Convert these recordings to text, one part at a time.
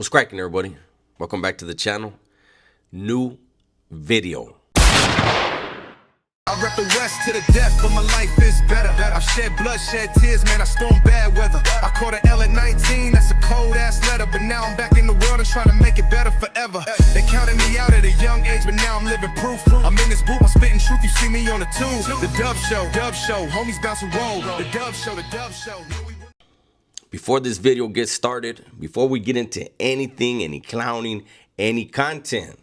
What's cracking, everybody? Welcome back to the channel. New video. I rep the West to the death, but my life is better. I've shed blood, shed tears, man, I stormed bad weather. I caught an L at 19, that's a cold-ass letter. But now I'm back in the world and trying to make it better forever. They counted me out at a young age, but now I'm living proof. I'm in this booth, I'm spitting truth, you see me on the tube. The Dub Show, homies bounce and roll. The Dub Show. Before this video gets started, before we get into anything, any clowning, any content,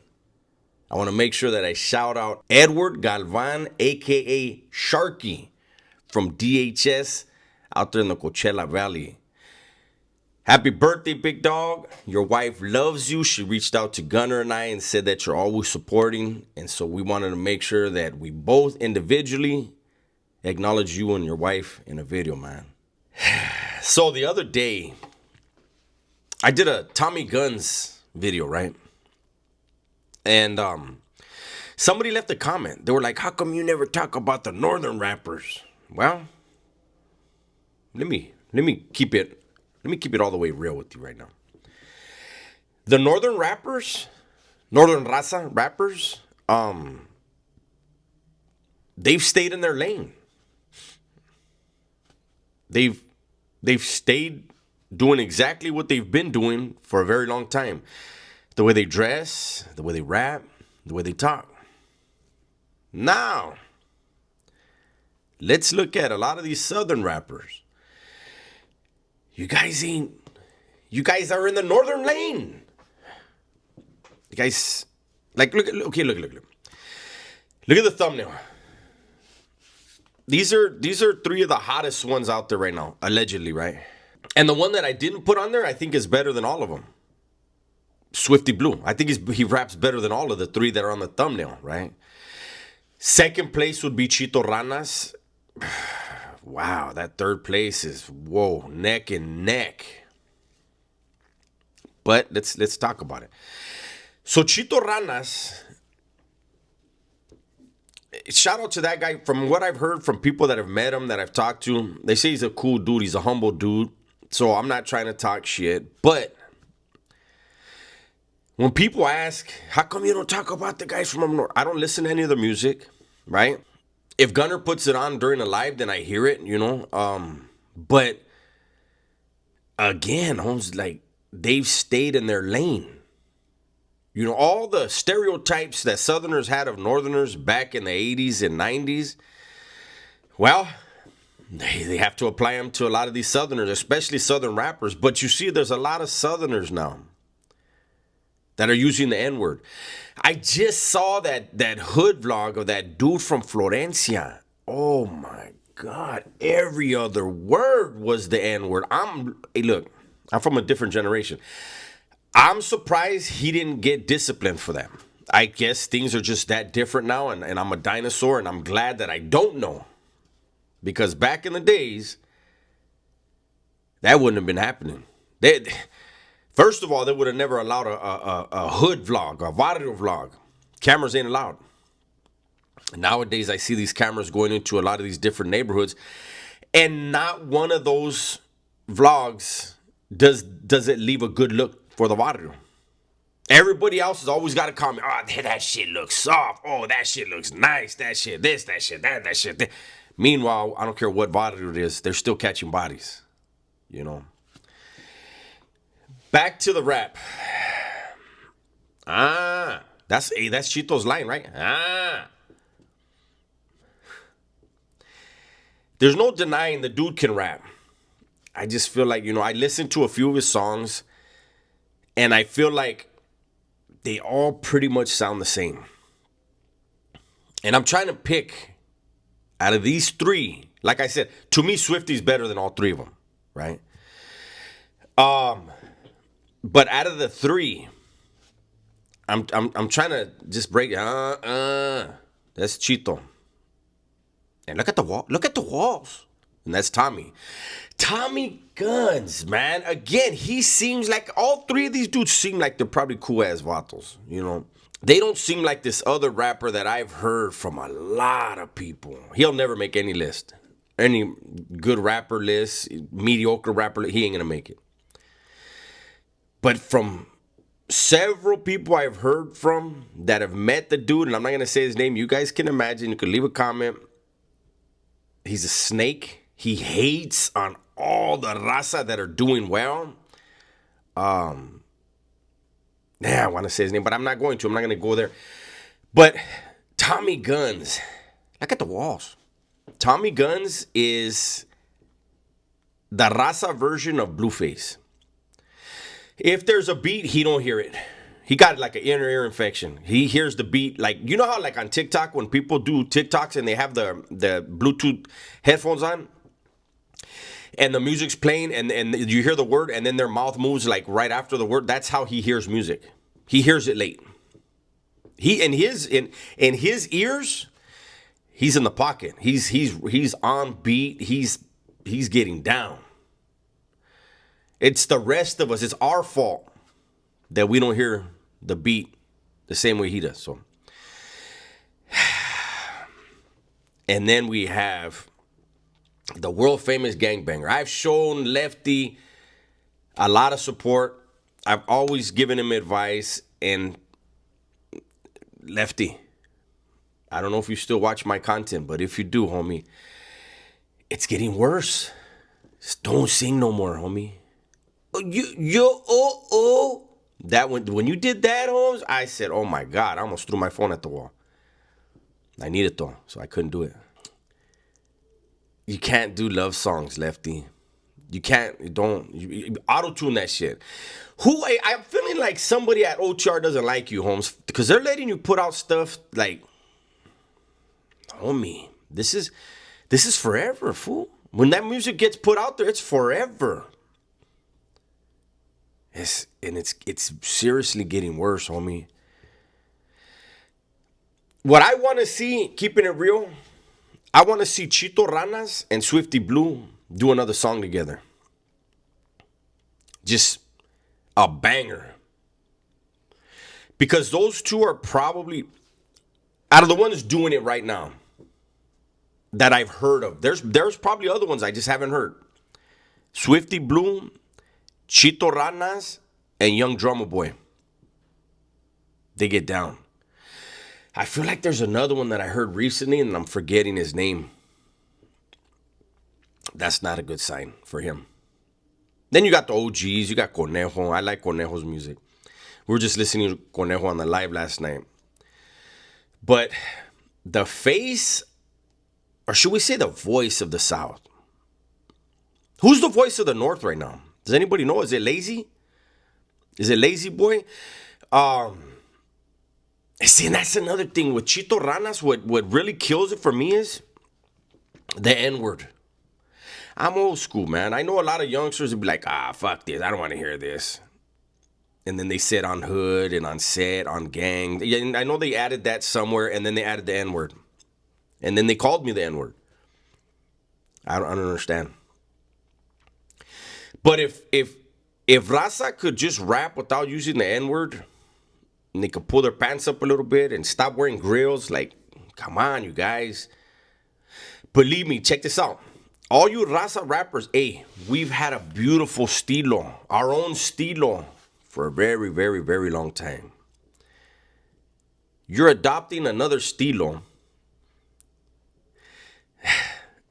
I want to make sure that I shout out Edward Galvan, aka Sharky, from DHS out there in the Coachella Valley. Happy birthday, big dog. Your wife loves you. She reached out to Gunner and I and said that you're always supporting. And so we wanted to make sure that we both individually acknowledge you and your wife in a video, man. So the other day, I did a Tommy Gunz video, right? And somebody left a comment. They were like, how come you never talk about the northern rappers? Well, let me keep it all the way real with you right now. The northern rappers, northern raza rappers, they've stayed in their lane. They've stayed doing exactly what they've been doing for a very long time. The way they dress, the way they rap, the way they talk. Now, let's look at a lot of these southern rappers. You guys are in the northern lane. You guys, like, look. Look at the thumbnail. These are three of the hottest ones out there right now, allegedly, right? And the one that I didn't put on there, I think is better than all of them. Swifty Blue. I think he raps better than all of the three that are on the thumbnail, right? Second place would be Chito Ranas. Wow, that third place is, whoa, neck and neck. But let's talk about it. So Chito Ranas, shout out to that guy. From what I've heard from people that have met him, that I've talked to, they say he's a cool dude. He's a humble dude. So I'm not trying to talk shit. But when people ask, how come you don't talk about the guys from up north? I don't listen to any of the music, right? If Gunner puts it on during a live, then I hear it, you know. But again, homes, like, they've stayed in their lane. You know, all the stereotypes that Southerners had of Northerners back in the 80s and 90s, well, they have to apply them to a lot of these Southerners, especially Southern rappers. But you see, there's a lot of Southerners now that are using the N-word. I just saw that hood vlog of that dude from Florencia. Oh my God. Every other word was the N-word. Hey, look, I'm from a different generation. I'm surprised he didn't get disciplined for that. I guess things are just that different now, and I'm a dinosaur, and I'm glad that I don't know. Because back in the days, that wouldn't have been happening. First of all, they would have never allowed a hood vlog, a barrio vlog. Cameras ain't allowed. Nowadays, I see these cameras going into a lot of these different neighborhoods, and not one of those vlogs does it leave a good look for the barrio. Everybody else has always got to comment, oh, that shit looks soft. Oh, that shit looks nice. That shit this, that shit that shit that. Meanwhile, I don't care what barrio it is, they're still catching bodies, you know. Back to the rap. That's Chito's line, right? There's no denying the dude can rap. I just feel like, you know, I listened to a few of his songs, and I feel like they all pretty much sound the same. And I'm trying to pick out of these three. Like I said, to me, Swifty's better than all three of them, right? But out of the three, I'm trying to just break. That's Chito. And look at the wall. Look at the walls. And that's Tommy. Tommy Gunz, man. Again, he seems like all three of these dudes seem like they're probably cool ass vatos. You know, they don't seem like this other rapper that I've heard from a lot of people. He'll never make any list. Any good rapper list, mediocre rapper, he ain't gonna make it. But from several people I've heard from that have met the dude, and I'm not going to say his name. You guys can imagine. You can leave a comment. He's a snake. He hates on all the raza that are doing well. Yeah, I want to say his name, but I'm not going to. I'm not going to go there. But Tommy Gunz, look at the walls. Tommy Gunz is the raza version of Blueface. If there's a beat, he don't hear it. He got like an inner ear infection. He hears the beat. Like, you know how like on TikTok, when people do TikToks and they have the Bluetooth headphones on and the music's playing and you hear the word and then their mouth moves like right after the word. That's how he hears music. He hears it late. He in his ears, he's in the pocket. He's on beat. He's getting down. It's the rest of us. It's our fault that we don't hear the beat the same way he does. So, and then we have the world famous gangbanger. I've shown Lefty a lot of support. I've always given him advice. And Lefty, I don't know if you still watch my content, but if you do, homie, it's getting worse. Just don't sing no more, homie. That when you did that, Holmes, I said, oh my God, I almost threw my phone at the wall. I need it though, so I couldn't do it. You can't do love songs, Lefty. You can't, auto-tune that shit. I'm feeling like somebody at OTR doesn't like you, Holmes, because they're letting you put out stuff like, homie, this is forever, fool. When that music gets put out there, it's forever. It's seriously getting worse, homie. What I want to see, keeping it real, I want to see Chito, Ranas, and Swifty Blue do another song together. Just a banger. Because those two are probably, out of the ones doing it right now, that I've heard of. There's probably other ones I just haven't heard. Swifty Blue, Chito, Ranas, and Young Drummer Boy. They get down. I feel like there's another one that I heard recently and I'm forgetting his name. That's not a good sign for him. Then you got the OGs. You got Conejo. I like Conejo's music. We were just listening to Conejo on the live last night. But the face, or should we say the voice of the South? Who's the voice of the North right now? Does anybody know? Is it Lazy? Is it Lazy Boy? See, and that's another thing with Chito, Ranas. What really kills it for me is the N-word. I'm old school, man. I know a lot of youngsters would be like, fuck this. I don't want to hear this. And then they said on hood and on set, on gang. And I know they added that somewhere, and then they added the N-word. And then they called me the N-word. I don't understand. But if Raza could just rap without using the N-word, and they could pull their pants up a little bit and stop wearing grills, like, come on, you guys. Believe me, check this out. All you Raza rappers, hey, we've had a beautiful stilo, our own stilo, for a very, very, very long time. You're adopting another stilo.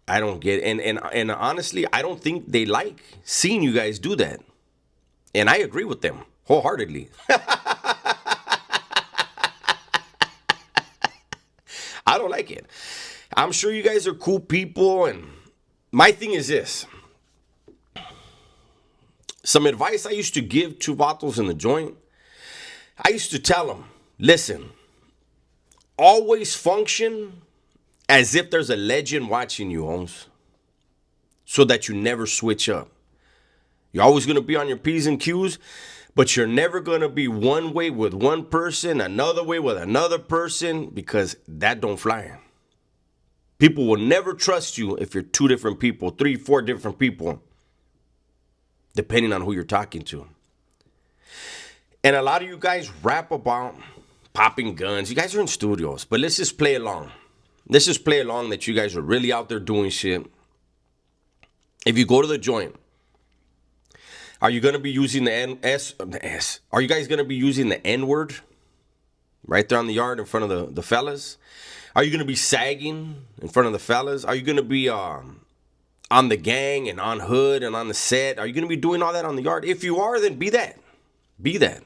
I don't get it. And honestly, I don't think they like seeing you guys do that. And I agree with them wholeheartedly. I don't like it. I'm sure you guys are cool people, and my thing is this. Some advice I used to give to vatos in the joint, I used to tell them, listen, always function as if there's a legend watching you, Holmes, so that you never switch up. You're always going to be on your P's and Q's, but you're never going to be one way with one person, another way with another person, because that don't fly. People will never trust you if you're two different people, 3, 4 different people, depending on who you're talking to. And a lot of you guys rap about popping guns. You guys are in studios, but let's just play along. Let's just play along that you guys are really out there doing shit. If you go to the joint, Are you gonna be using the S? Are you guys gonna be using the N word right there on the yard in front of the fellas? Are you gonna be sagging in front of the fellas? Are you gonna be on the gang and on hood and on the set? Are you gonna be doing all that on the yard? If you are, then be that. Be that.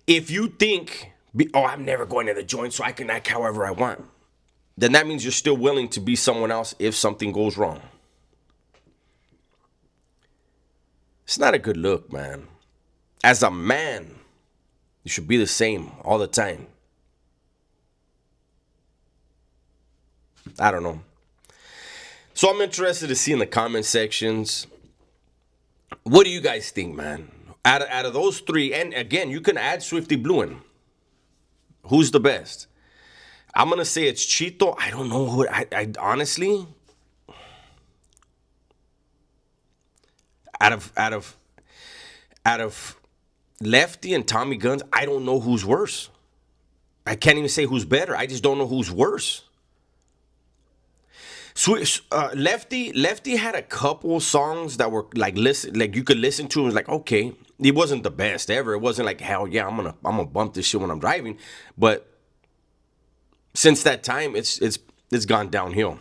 If you think, I'm never going to the joint, so I can act however I want, then that means you're still willing to be someone else if something goes wrong. It's not a good look, man. As a man, you should be the same all the time. I don't know. So I'm interested to see in the comment sections. What do you guys think, man? Out of those three, and again, you can add Swifty Blue in. Who's the best? I'm gonna say it's Chito. I don't know who. I honestly, out of Lefty and Tommy Gunz, I don't know who's worse. I can't even say who's better. I just don't know who's worse. Lefty had a couple songs that were like you could listen to and it was like, okay, it wasn't the best ever. It wasn't like, hell yeah, I'm gonna bump this shit when I'm driving. But since that time, it's gone downhill.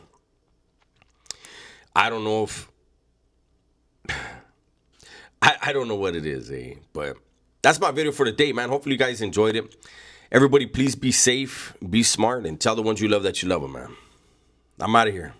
I don't know if I don't know what it is, but that's my video for today, man. Hopefully you guys enjoyed it. Everybody, please be safe, be smart, and tell the ones you love that you love them, man. I'm out of here.